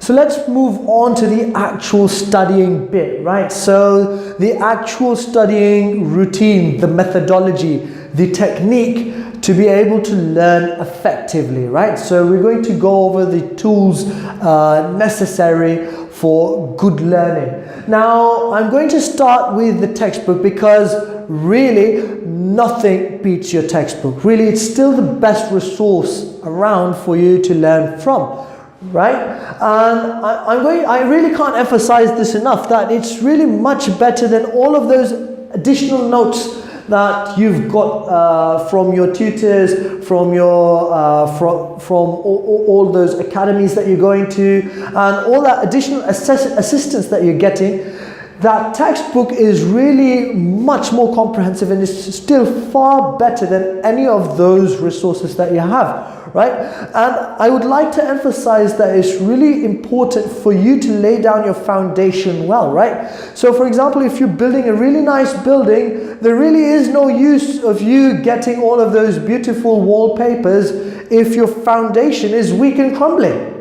So let's move on to the actual studying bit, right? So the actual studying routine, the methodology, the technique to be able to learn effectively, right? So we're going to go over the tools necessary for good learning. Now, I'm going to start with the textbook because really nothing beats your textbook. Really, it's still the best resource around for you to learn from. Right? And I really can't emphasize this enough, that it's really much better than all of those additional notes that you've got from your tutors, from your from all those academies that you're going to, and all that additional assistance that you're getting. That textbook is really much more comprehensive and is still far better than any of those resources that you have, right? And I would like to emphasize that it's really important for you to lay down your foundation well, right? So for example, if you're building a really nice building, there really is no use of you getting all of those beautiful wallpapers if your foundation is weak and crumbling.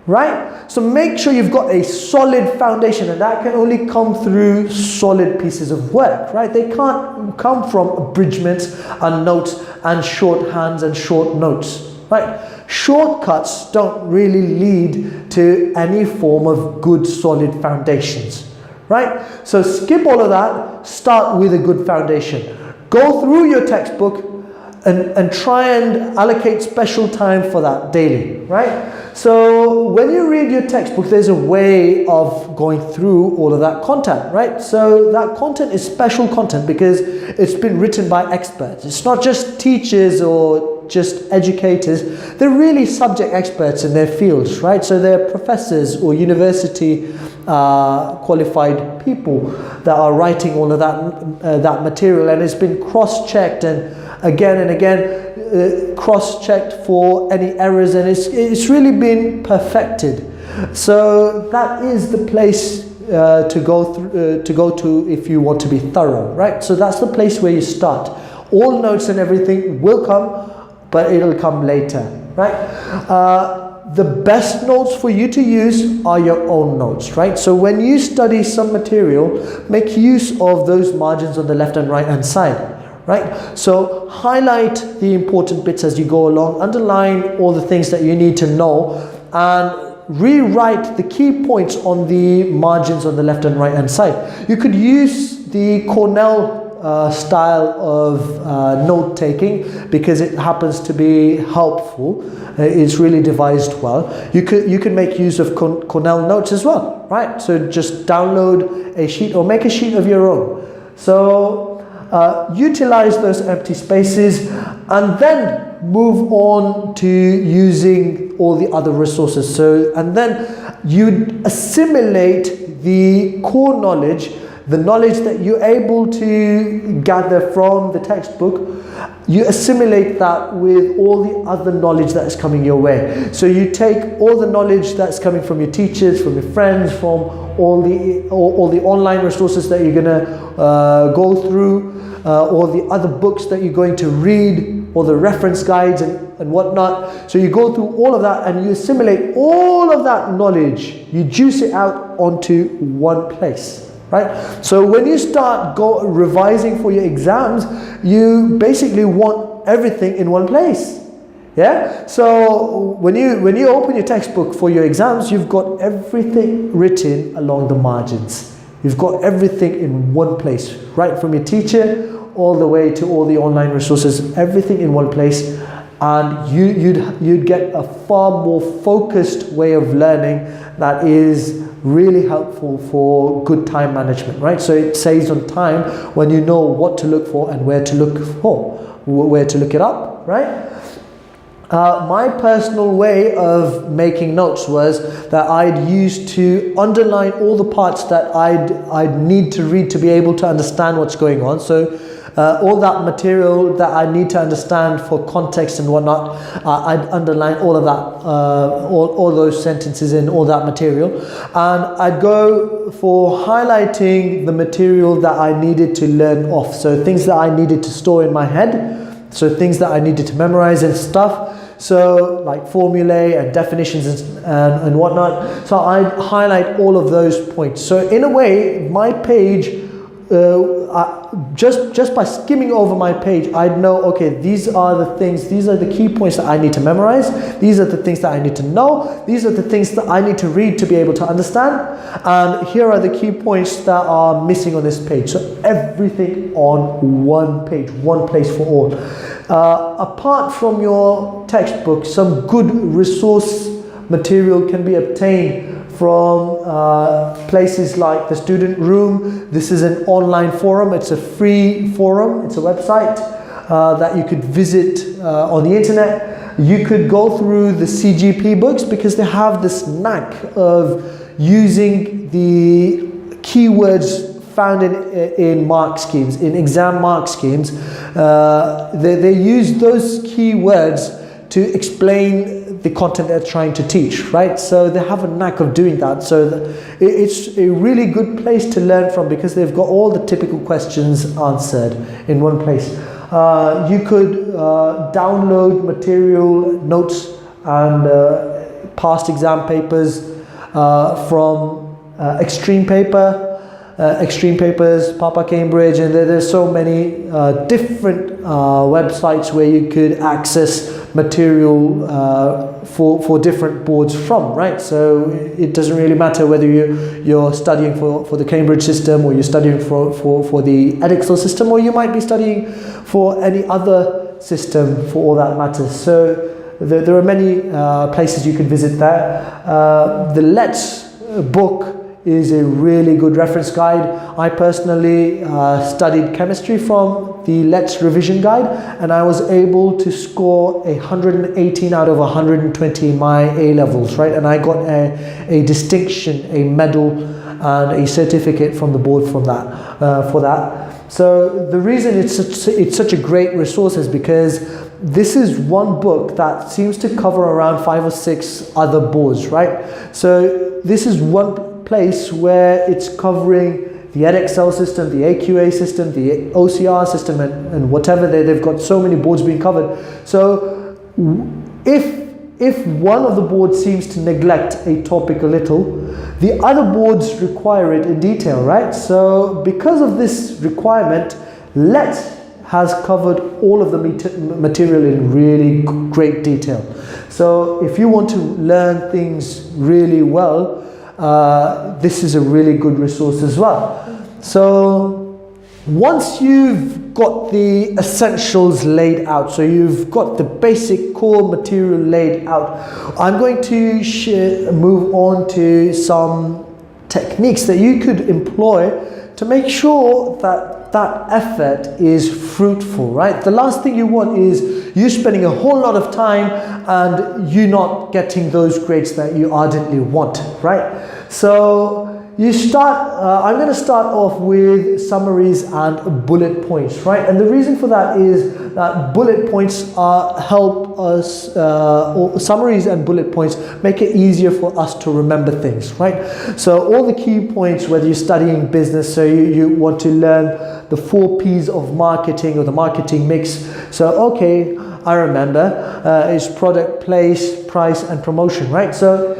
Right? So make sure you've got a solid foundation, and that can only come through solid pieces of work, right? They can't come from abridgments and notes and shorthands and short notes, right? Shortcuts don't really lead to any form of good solid foundations, right? So skip all of that, start with a good foundation. Go through your textbook and try and allocate special time for that daily, right? So when you read your textbook, there's a way of going through all of that content, right? So that content is special content because it's been written by experts. It's not just teachers or just educators. They're really subject experts in their fields, right? So they're professors or university qualified people that are writing all of that material, and it's been cross-checked and again cross-checked for any errors, and it's really been perfected. So that is the place to go to if you want to be thorough, right? So that's the place where you start. All notes and everything will come, but it'll come later, right? The best notes for you to use are your own notes, right? So when you study some material, make use of those margins on the left and right hand side, right? So highlight the important bits as you go along, underline all the things that you need to know, and rewrite the key points on the margins on the left and right hand side. You could use the Cornell style of note taking because it happens to be helpful. It's really devised well. You could make use of Cornell notes as well, right? So just download a sheet or make a sheet of your own. So utilize those empty spaces and then move on to using all the other resources. So, and then you assimilate the core knowledge, the knowledge that you're able to gather from the textbook, you assimilate that with all the other knowledge that is coming your way. So you take all the knowledge that's coming from your teachers, from your friends, from all the online resources that you're going to go through, all the other books that you're going to read, all the reference guides and whatnot. So you go through all of that and you assimilate all of that knowledge, you juice it out onto one place. Right? So when you start revising for your exams, you basically want everything in one place. Yeah? So when you open your textbook for your exams, you've got everything written along the margins. You've got everything in one place, right from your teacher all the way to all the online resources, everything in one place, and you'd get a far more focused way of learning that is really helpful for good time management, right? So it saves on time when you know what to look for and where to look it up, right? My personal way of making notes was that I'd used to underline all the parts that I'd need to read to be able to understand what's going on. So all that material that I need to understand for context and whatnot, I'd underline all of that, all those sentences in all that material, and I'd go for highlighting the material that I needed to learn off. So things that I needed to store in my head, so things that I needed to memorize and stuff. So like formulae and definitions and whatnot. So I highlight all of those points. So in a way, my page, just by skimming over my page, I'd know, okay, these are the key points that I need to memorize. These are the things that I need to know. These are the things that I need to read to be able to understand. And here are the key points that are missing on this page. So everything on one page, one place for all. Apart from your textbook, some good resource material can be obtained from places like the Student Room. This is an online forum. It's a free forum. It's a website that you could visit on the internet. You could go through the CGP books because they have this knack of using the keywords found in mark schemes, in exam mark schemes. They use those keywords to explain the content they're trying to teach, right? So they have a knack of doing that. So it's a really good place to learn from because they've got all the typical questions answered in one place. You could download material, notes, and past exam papers from Extreme Papers, Papa Cambridge, and there's so many different websites where you could access material for different boards from, right? So it doesn't really matter whether you're studying for the Cambridge system, or you're studying for the Edexcel system, or you might be studying for any other system for all that matters. So there are many places you could visit there. The Let's book is a really good reference guide. I personally studied chemistry from the Let's revision guide, and I was able to score 118 out of 120 in my A-levels, right? And I got a distinction, a medal, and a certificate from the board from that, for that. So the reason it's such a great resource is because this is one book that seems to cover around 5 or 6 other boards, right? So this is one place where it's covering the Edexcel system, the AQA system, the OCR system, and whatever. They've got so many boards being covered. So if one of the boards seems to neglect a topic a little, the other boards require it in detail, right? So because of this requirement, Let has covered all of the material in really great detail. So if you want to learn things really well, this is a really good resource as well. So once you've got the essentials laid out, so you've got the basic core material laid out, I'm going to move on to some techniques that you could employ to make sure that that effort is fruitful, right? The last thing you want is you spending a whole lot of time and you not getting those grades that you ardently want, right? So you start, I'm going to start off with summaries and bullet points, right? And the reason for that is that bullet points help us, or summaries and bullet points make it easier for us to remember things, right? So all the key points, whether you're studying business, so you want to learn the 4 P's of marketing or the marketing mix. So, okay, I remember, it's product, place, price, and promotion, right? So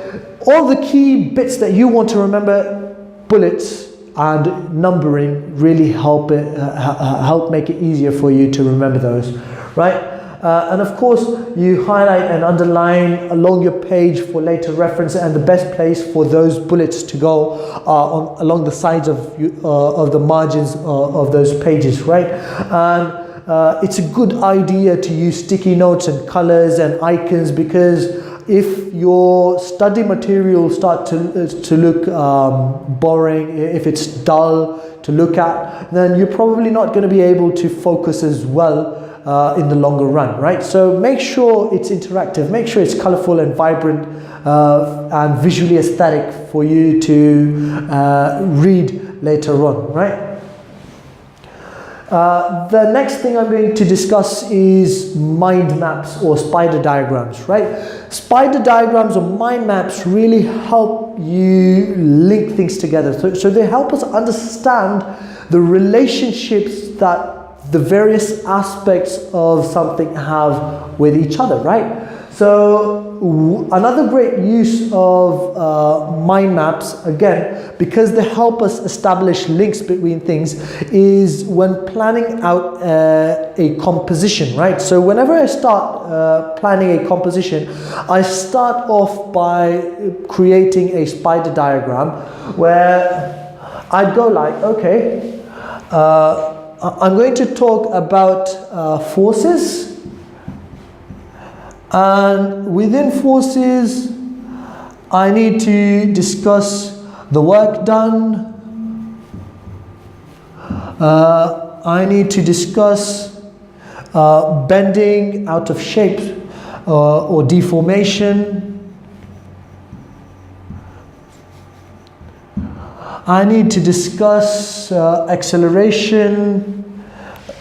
all the key bits that you want to remember, bullets and numbering really help make it easier for you to remember those, right? And of course, you highlight and underline along your page for later reference, and the best place for those bullets to go along the sides of the margins of those pages, right? And it's a good idea to use sticky notes and colors and icons, because if your study material starts to look boring, if it's dull to look at, then you're probably not going to be able to focus as well in the longer run, right? So make sure it's interactive, make sure it's colorful and vibrant and visually aesthetic for you to read later on, right? The next thing I'm going to discuss is mind maps or spider diagrams, right? Spider diagrams or mind maps really help you link things together. So they help us understand the relationships that the various aspects of something have with each other, right? So another great use of mind maps, again, because they help us establish links between things, is when planning out a composition, right? So whenever I start planning a composition, I start off by creating a spider diagram where I'd go like, okay, I'm going to talk about forces. And within forces, I need to discuss the work done. I need to discuss bending out of shape or deformation. I need to discuss acceleration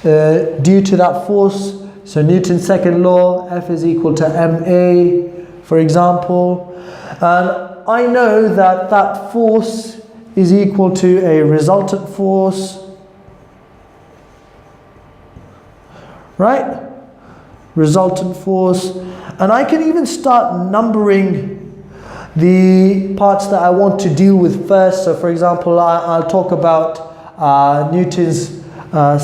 due to that force. So Newton's second law, F is equal to ma, for example. And I know that that force is equal to a resultant force, right? Resultant force. And I can even start numbering the parts that I want to deal with first. So for example, I'll talk about Newton's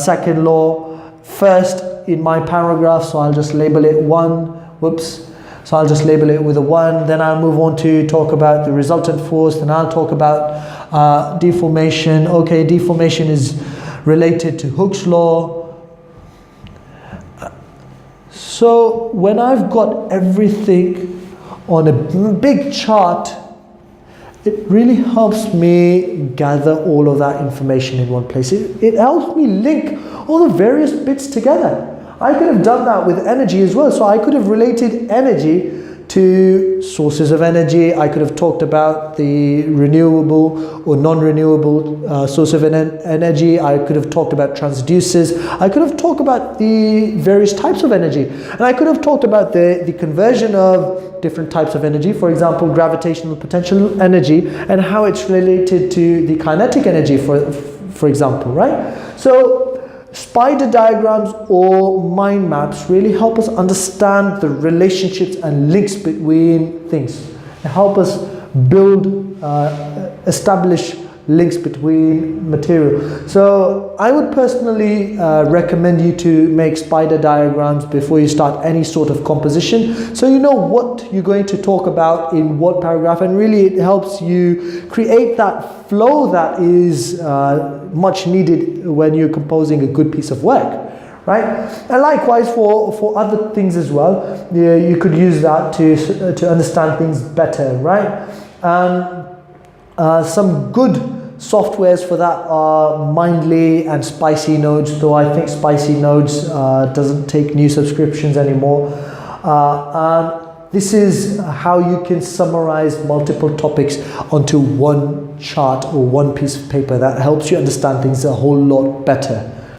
second law first in my paragraph, so I'll just label it 1, whoops, so I'll just label it with a 1, then I'll move on to talk about the resultant force, then I'll talk about deformation. Okay, deformation is related to Hooke's law. So when I've got everything on a big chart, it really helps me gather all of that information in one place. It helps me link all the various bits together. I could have done that with energy as well. So I could have related energy to sources of energy. I could have talked about the renewable or non-renewable source of energy. I could have talked about transducers. I could have talked about the various types of energy. And I could have talked about the conversion of different types of energy. For example, gravitational potential energy and how it's related to the kinetic energy, for example, right? So spider diagrams or mind maps really help us understand the relationships and links between things. They help us build, establish links between material. So I would personally recommend you to make spider diagrams before you start any sort of composition, so you know what you're going to talk about in what paragraph, and really it helps you create that flow that is much needed when you're composing a good piece of work. Right? And likewise for other things as well, you could use that to understand things better, right? Some good softwares for that are Mindly and Spicy Notes, though I think Spicy Notes doesn't take new subscriptions anymore. And this is how you can summarize multiple topics onto one chart or one piece of paper. That helps you understand things a whole lot better.